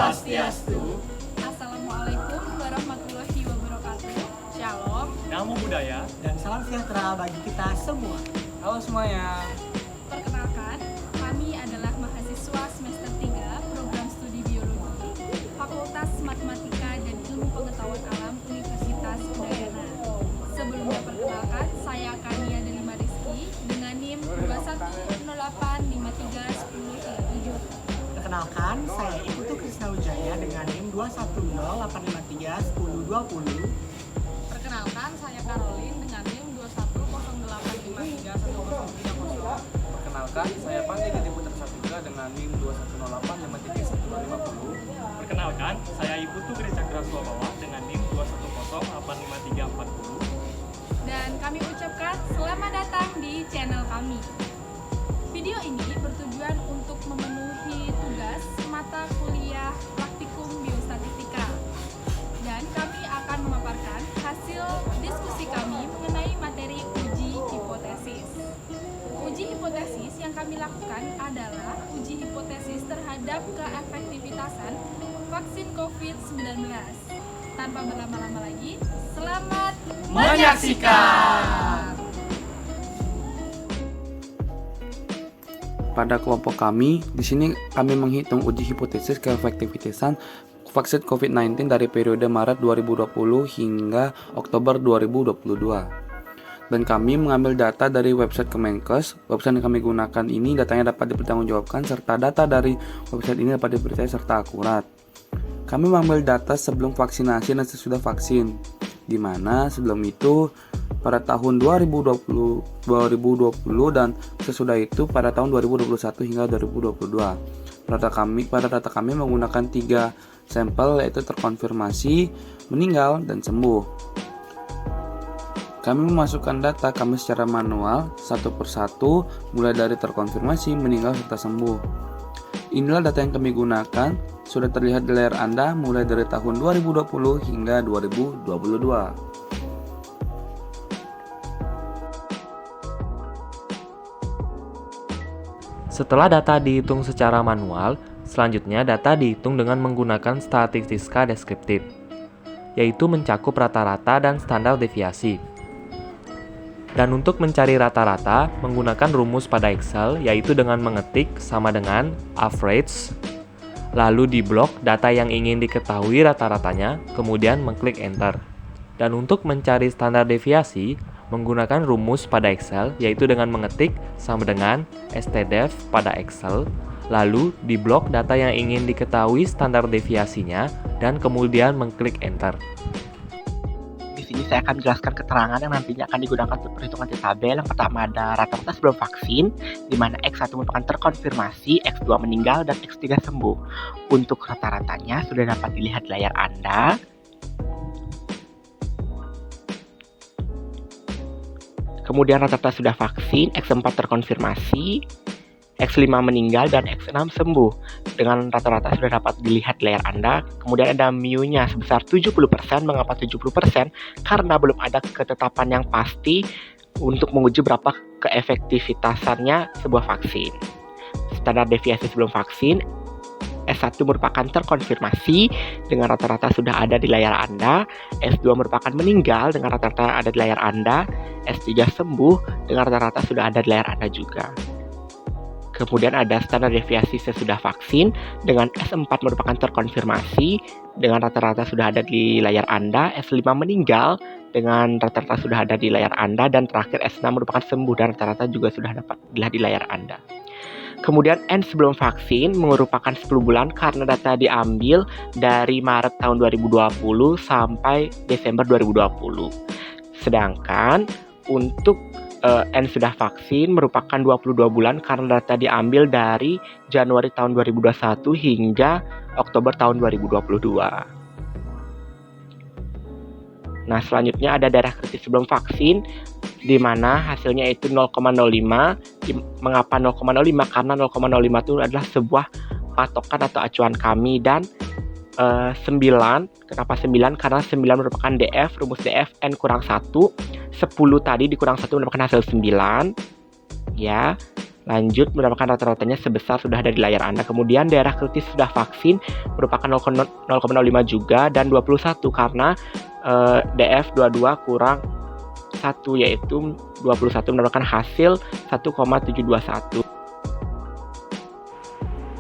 Swastiastu. Assalamualaikum warahmatullahi wabarakatuh. Shalom. Namo Buddhaya. Dan salam sejahtera bagi kita semua. Halo semuanya. Perkenalkan, kami adalah mahasiswa semester 3 program studi biologi Fakultas Matematika dan Ilmu Pengetahuan Alam Universitas Udayana. Sebelumnya perkenalkan, saya Kania Delima Rizky dengan NIM 2108531037. Perkenalkan, saya Iputu Krisna Wijaya dengan NIM 210853120. Perkenalkan, saya Caroline dengan NIM 21085531030. Perkenalkan, saya Pandey Gede Putra Saputra dengan NIM 2108531050. Perkenalkan, saya Iputu Gede Cakra Swabawa dengan NIM 210855340. Dan kami ucapkan selamat datang di channel kami. Video ini bertujuan untuk memenuhi tugas mata kuliah praktikum biostatistika. Dan kami akan memaparkan hasil diskusi kami mengenai materi uji hipotesis. Uji hipotesis yang kami lakukan adalah uji hipotesis terhadap keefektivitasan vaksin COVID-19. Tanpa berlama-lama lagi, selamat Menyaksikan. Pada kelompok kami, di sini kami menghitung uji hipotesis keefektivitasan vaksin COVID-19 dari periode Maret 2020 hingga Oktober 2022. Dan kami mengambil data dari website Kemenkes. Website yang kami gunakan ini datanya dapat dipertanggungjawabkan serta data dari website ini dapat dipercaya serta akurat. Kami mengambil data sebelum vaksinasi dan sesudah vaksin, di mana sebelum itu pada tahun 2020 dan sesudah itu pada tahun 2021 hingga 2022. Pada data kami menggunakan 3 sampel, yaitu terkonfirmasi, meninggal, dan sembuh. Kami memasukkan data kami secara manual satu persatu, mulai dari terkonfirmasi, meninggal, serta sembuh. Inilah data yang kami gunakan, sudah terlihat di layar Anda mulai dari tahun 2020 hingga 2022. Setelah data dihitung secara manual, selanjutnya data dihitung dengan menggunakan statistika deskriptif, yaitu mencakup rata-rata dan standar deviasi. Dan untuk mencari rata-rata, menggunakan rumus pada Excel, yaitu dengan mengetik sama dengan average, lalu di blok data yang ingin diketahui rata-ratanya, kemudian mengklik enter. Dan untuk mencari standar deviasi, menggunakan rumus pada Excel, yaitu dengan mengetik sama dengan stdef pada Excel, lalu di blok data yang ingin diketahui standar deviasinya, dan kemudian mengklik enter. Di sini saya akan menjelaskan keterangan yang nantinya akan digunakan untuk perhitungan tabel. Yang pertama ada rata-rata sebelum vaksin, di mana X1 merupakan terkonfirmasi, X2 meninggal, dan X3 sembuh. Untuk rata-ratanya sudah dapat dilihat di layar Anda. Kemudian rata-rata sudah vaksin, X4 terkonfirmasi, X5 meninggal, dan X6 sembuh. Dengan rata-rata sudah dapat dilihat di layar Anda. Kemudian ada mu-nya sebesar 70%. Mengapa 70%? Karena belum ada ketetapan yang pasti untuk menguji berapa keefektivitasannya sebuah vaksin. Standar deviasi sebelum vaksin, S1 merupakan terkonfirmasi dengan rata-rata sudah ada di layar Anda, S2 merupakan meninggal dengan rata-rata ada di layar Anda, S3 sembuh dengan rata-rata sudah ada di layar Anda juga. Kemudian ada standar deviasi sesudah vaksin dengan S4 merupakan terkonfirmasi dengan rata-rata sudah ada di layar Anda, S5 meninggal dengan rata-rata sudah ada di layar Anda, dan terakhir S6 merupakan sembuh dan rata-rata juga sudah dapat dilihat di layar Anda. Kemudian N sebelum vaksin merupakan 10 bulan karena data diambil dari Maret tahun 2020 sampai Desember 2020. Sedangkan untuk N sudah vaksin merupakan 22 bulan karena data diambil dari Januari tahun 2021 hingga Oktober tahun 2022. Nah, selanjutnya ada darah kritis sebelum vaksin, di mana hasilnya itu 0,05. Mengapa 0,05? Karena 0,05 itu adalah sebuah patokan atau acuan kami, dan 9. Kenapa 9? Karena 9 merupakan DF, rumus DF N kurang 1. 10 tadi dikurang 1 merupakan hasil 9. Ya. Lanjut, mendapatkan rata-ratanya sebesar sudah ada di layar Anda. Kemudian daerah kritis sudah vaksin merupakan 0,05 juga dan 21 karena DF22 kurang 1 yaitu 21 mendapatkan hasil 1,721.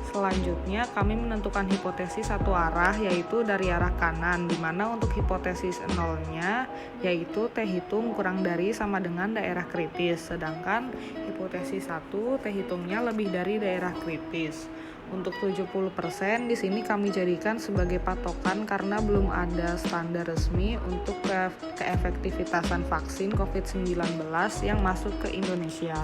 Selanjutnya kami menentukan hipotesis satu arah yaitu dari arah kanan, di mana untuk hipotesis nolnya yaitu T hitung kurang dari sama dengan daerah kritis, sedangkan hipotesis 1 T hitungnya lebih dari daerah kritis. Untuk 70% di sini kami jadikan sebagai patokan karena belum ada standar resmi untuk keefektivitasan vaksin COVID-19 yang masuk ke Indonesia.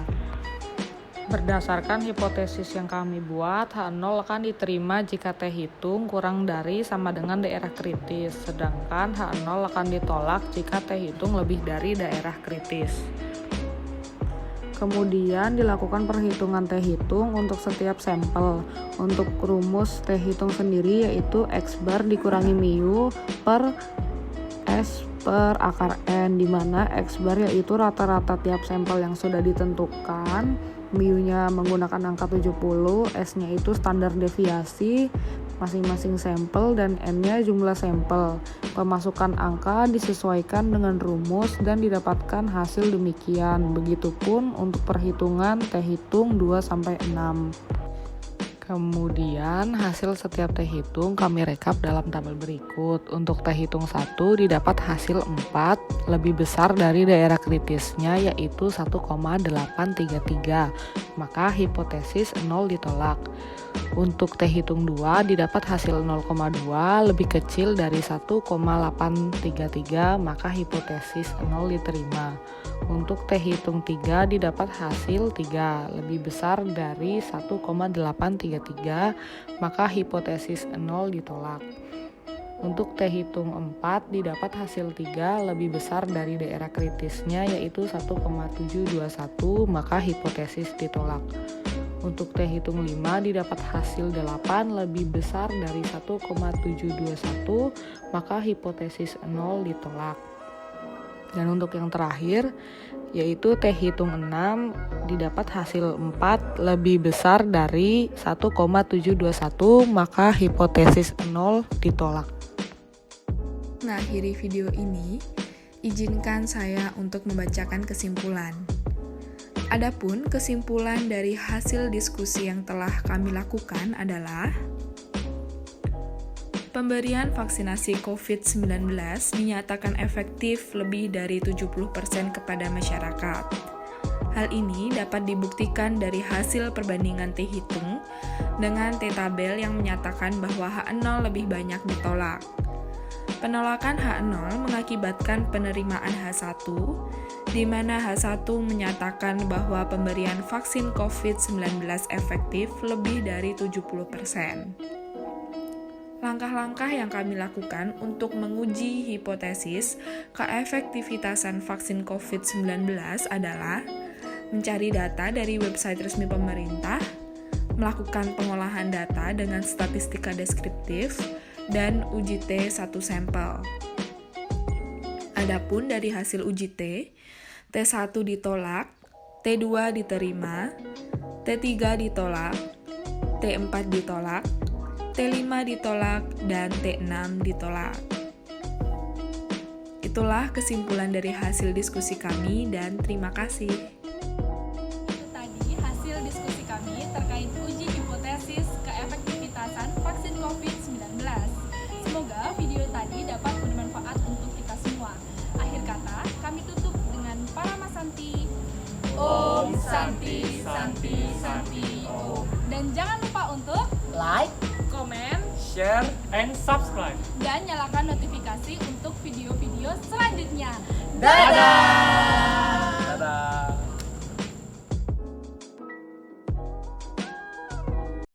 Berdasarkan hipotesis yang kami buat, H0 akan diterima jika T hitung kurang dari sama dengan daerah kritis, sedangkan H0 akan ditolak jika T hitung lebih dari daerah kritis. Kemudian dilakukan perhitungan T hitung untuk setiap sampel. Untuk rumus T hitung sendiri yaitu X bar dikurangi mu per S per akar N, di mana X bar yaitu rata-rata tiap sampel yang sudah ditentukan, mu-nya menggunakan angka 70, S-nya itu standar deviasi masing-masing sampel, dan N-nya jumlah sampel. Pemasukan angka disesuaikan dengan rumus dan didapatkan hasil demikian. Begitupun untuk perhitungan T hitung 2-6. Kemudian hasil setiap T hitung kami rekap dalam tabel berikut. Untuk T hitung 1 didapat hasil 4 lebih besar dari daerah kritisnya yaitu 1,833, maka hipotesis 0 ditolak. Untuk T hitung 2 didapat hasil 0,2 lebih kecil dari 1,833, maka hipotesis 0 diterima. Untuk T hitung 3 didapat hasil 3 lebih besar dari 1,833, maka hipotesis 0 ditolak. Untuk T hitung 4 didapat hasil 3 lebih besar dari daerah kritisnya yaitu 1,721, maka hipotesis ditolak. Untuk T hitung 5 didapat hasil 8 lebih besar dari 1,721, maka hipotesis 0 ditolak. Dan untuk yang terakhir yaitu T hitung 6 didapat hasil 4 lebih besar dari 1,721, maka hipotesis 0 ditolak. Mengakhiri video ini, izinkan saya untuk membacakan kesimpulan. Adapun kesimpulan dari hasil diskusi yang telah kami lakukan adalah pemberian vaksinasi COVID-19 dinyatakan efektif lebih dari 70% kepada masyarakat. Hal ini dapat dibuktikan dari hasil perbandingan T hitung dengan T tabel yang menyatakan bahwa H0 lebih banyak ditolak. Penolakan H0 mengakibatkan penerimaan H1, di mana H1 menyatakan bahwa pemberian vaksin COVID-19 efektif lebih dari 70%. Langkah-langkah yang kami lakukan untuk menguji hipotesis keefektivitasan vaksin COVID-19 adalah mencari data dari website resmi pemerintah, melakukan pengolahan data dengan statistika deskriptif, dan uji T satu sampel. Adapun dari hasil uji T, T1 ditolak, T2 diterima, T3 ditolak, T4 ditolak, T5 ditolak, dan T6 ditolak. Itulah kesimpulan dari hasil diskusi kami dan terima kasih. Itu tadi hasil diskusi kami terkait uji hipotesis keefektivitasan vaksin COVID-19. Semoga video tadi dapat bermanfaat untuk kita semua. Akhir kata, kami tutup dengan Paramasanti. Om Santi, Santi, Santi, Om. Dan jangan lupa untuk Like, komen, Share and subscribe. dan nyalakan notifikasi untuk video-video selanjutnya. dadah!